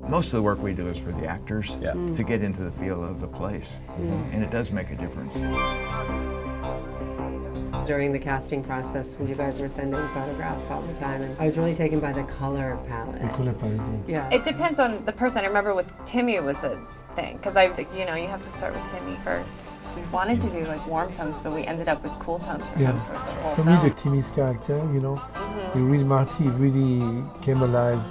Most of the work we do is for the actors to get into the feel of the place, and it does make a difference. During the casting process, when you guys were sending photographs all the time, and I was really taken by the color palette. The color palette. Yeah. It depends on the person. I remember with Timmy it was a thing, because I think, you know, you have to start with Timmy first. We wanted to do like warm tones, but we ended up with cool tones for him for the whole For film. me, the Timmy's character, you know, Marty really came alive.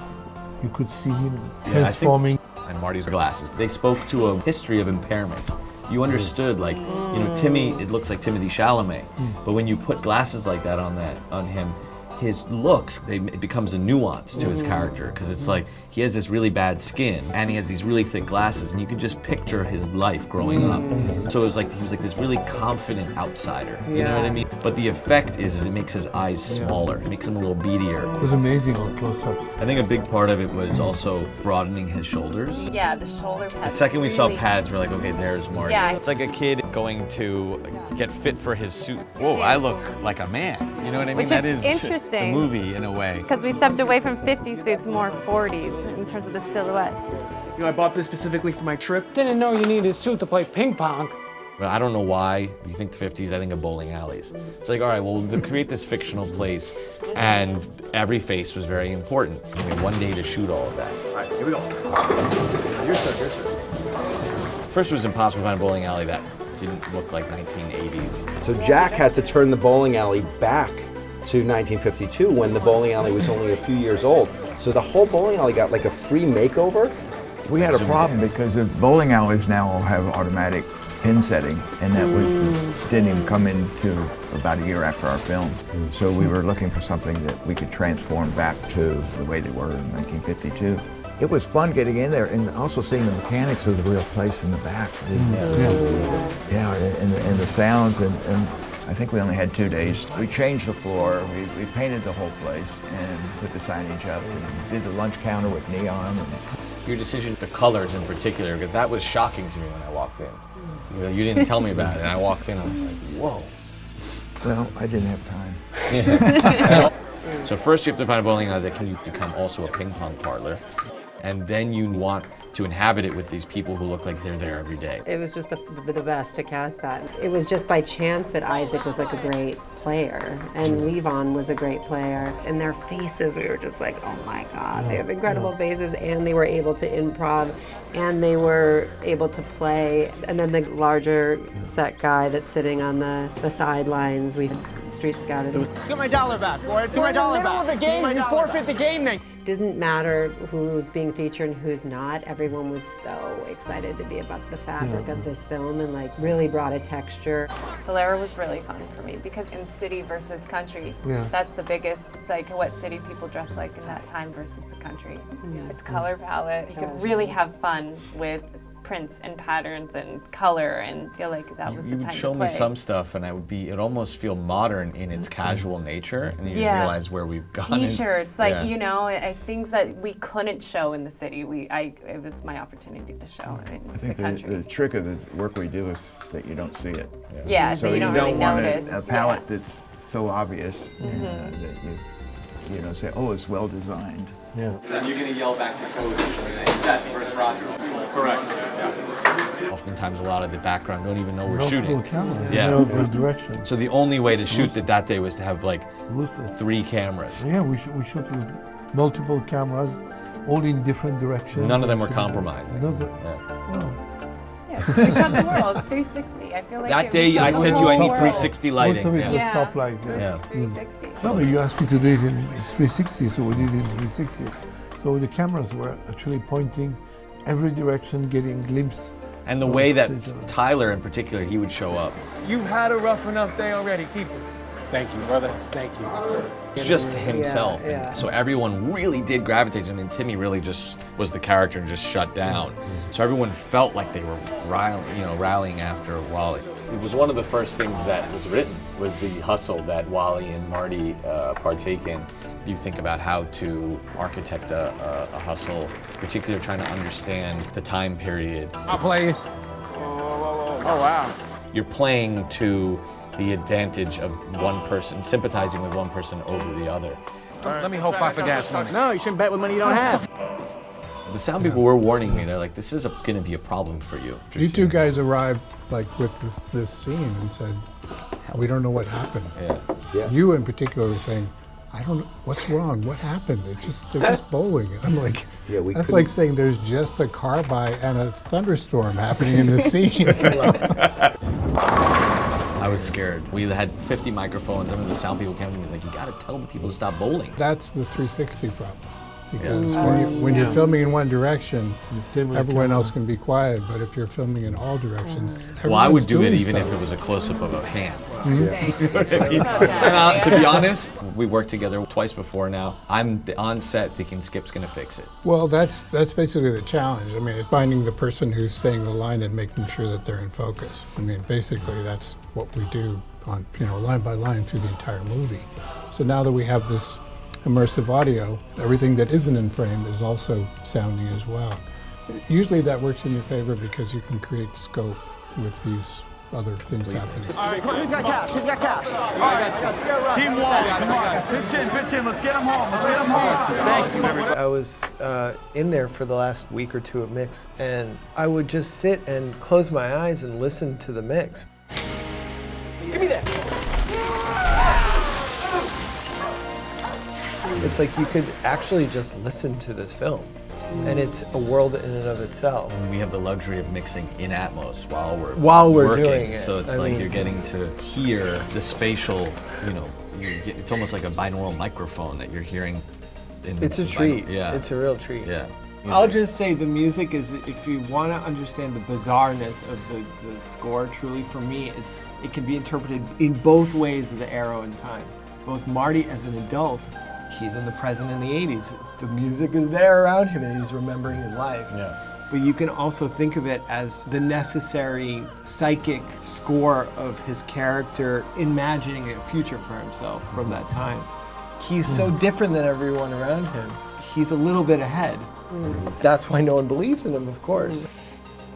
You could see him transforming. And Marty's glasses, they spoke to a history of impairment. You understood, like, you know, Timmy, it looks like Timothée Chalamet, but when you put glasses like that on him, his looks, it becomes a nuance to his character, because it's like he has this really bad skin and he has these really thick glasses, and you can just picture his life growing up. So it was like he was like this really confident outsider, you know what I mean? But the effect is it makes his eyes smaller, it makes him a little beadier. It was amazing on close-ups. I think a big part of it was also broadening his shoulders. Yeah, the shoulder pads. The second we saw pads, we're like, okay, there's Marty. Yeah. It's like a kid going to get fit for his suit. Whoa, I look like a man. You know what I mean? Which That is is interesting. the movie in a way. Because we stepped away from 50 suits, more 40s in terms of the silhouettes. You know, I bought this specifically for my trip. Didn't know you needed a suit to play ping pong. But I don't know why you think the 50s, I think of bowling alleys. It's like, all right, well, we'll create this fictional place, and every face was very important. We had one day to shoot all of that. All right, here we go. Your turn. First, it was impossible to find a bowling alley that didn't look like 1980s. So Jack had to turn the bowling alley back to 1952 when the bowling alley was only a few years old. So the whole bowling alley got like a free makeover. We had a problem because the bowling alleys now have automatic pin setting, and that didn't even come into about a year after our film. So we were looking for something that we could transform back to the way they were in 1952. It was fun getting in there and also seeing the mechanics of the real place in the back. And the sounds, and I think we only had 2 days. We changed the floor, we painted the whole place and put the signage up and did the lunch counter with neon. Your decision, the colors in particular, because that was shocking to me when I walked in. You know, you didn't tell me about it, and I walked in and I was like, whoa. Well, I didn't have time. So first you have to find a bowling alley that can become also a ping pong parlor. And then you want to inhabit it with these people who look like they're there every day. It was just the best to cast that. It was just by chance that Isaac was like a great player and Levon was a great player. And their faces, we were just like, oh my God, they have incredible faces, and they were able to improv and they were able to play. And then the larger set guy that's sitting on the sidelines, we street scouted him. Get my dollar back, boy. Get my dollar back. In the middle of the game, you forfeit the game then. It doesn't matter who's being featured and who's not. Everyone was so excited to be about the fabric of this film and like really brought a texture. Ferrara was really fun for me because in city versus country, that's the biggest. It's like what city people dress like in that time versus the country. It's color palette. You could really have fun with prints and patterns and color and feel like that was the time to play. You would show me some stuff and it'd almost feel modern in its casual nature, and you just realize where we've gone. T-shirts, like, you know, things that we couldn't show in the city. It was my opportunity to show in the country. The trick of the work we do is that you don't see it. So you don't really notice. Want a palette that's so obvious that you know, say, oh, it's well designed. So you're going to yell back to Cody, set versus Roger. Correct. Oftentimes a lot of the background don't even know we're Multiple shooting. cameras, every direction. So the only way to shoot it that day was to have like 3 cameras. Yeah, we shot with multiple cameras, all in different directions. None of them were compromising. No, We shot the world. It's 360. I feel like that day I said to you I need 360 lighting. Most of it was top light. Yes. 360. No, but you asked me to do it in 360, so we did it in 360. So the cameras were actually pointing every direction, getting a glimpse. And the way that Tyler in particular, he would show up. You've had a rough enough day already. Keep it. Thank you, brother. Thank you. It's just himself. And so everyone really did gravitate to him, and Timmy really just was the character and just shut down. So everyone felt like they were rallying after Wally. It was one of the first things that was written, was the hustle that Wally and Marty partake in. You think about how to architect a hustle, particularly trying to understand the time period. I'll play it. Oh, wow. You're playing to the advantage of one person, sympathizing with one person over the other. Let me hold 5 for gas money. No, you shouldn't bet with money you don't have. The sound people were warning me. They're like, this is going to be a problem for you. You two guys arrived like with this scene and said, we don't know what happened. Yeah. You in particular were saying, I don't know, what's wrong? What happened? They're just bowling. And I'm like, that's like saying there's just a car by and a thunderstorm happening in the scene. I was scared. We had 50 microphones. Some of the sound people came to me and was like, you got to tell the people to stop bowling. That's the 360 problem. Because when you're filming in one direction, everyone else can be quiet. But if you're filming in all directions, well, I would do it even stuff. if it was a close-up of a hand. Yeah. To be honest, we worked together twice before now. I'm on set thinking Skip's going to fix it. Well, that's basically the challenge. I mean, it's finding the person who's staying the line and making sure that they're in focus. I mean, basically that's what we do on line by line through the entire movie. So now that we have this immersive audio, everything that isn't in frame is also sounding as well. Usually that works in your favor because you can create scope with these other things happening. All right, who's got cash? Who's got cash? All right, Team Wall, come on. Pitch in. Let's get him home. Thank you, everybody. I was in there for the last week or two of mix, and I would just sit and close my eyes and listen to the mix. Give me that. It's like you could actually just listen to this film, and it's a world in and of itself. And we have the luxury of mixing in Atmos while we're working. doing it. So it's you're getting to hear the spatial, it's almost like a binaural microphone that you're hearing. It's a treat. It's a real treat. Yeah. I'll just say the music is, if you want to understand the bizarreness of the score, truly for me, it can be interpreted in both ways as an arrow in time. Both Marty as an adult, he's in the present in the 80s. The music is there around him and he's remembering his life. Yeah. But you can also think of it as the necessary psychic score of his character imagining a future for himself from that time. He's so different than everyone around him. He's a little bit ahead. That's why no one believes in him, of course.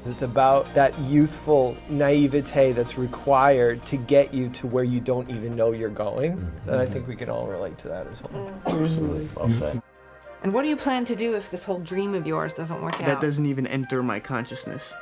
It's about that youthful naivete that's required to get you to where you don't even know you're going. And I think we can all relate to that as well. Absolutely. Well said. And what do you plan to do if this whole dream of yours doesn't work out? That doesn't even enter my consciousness.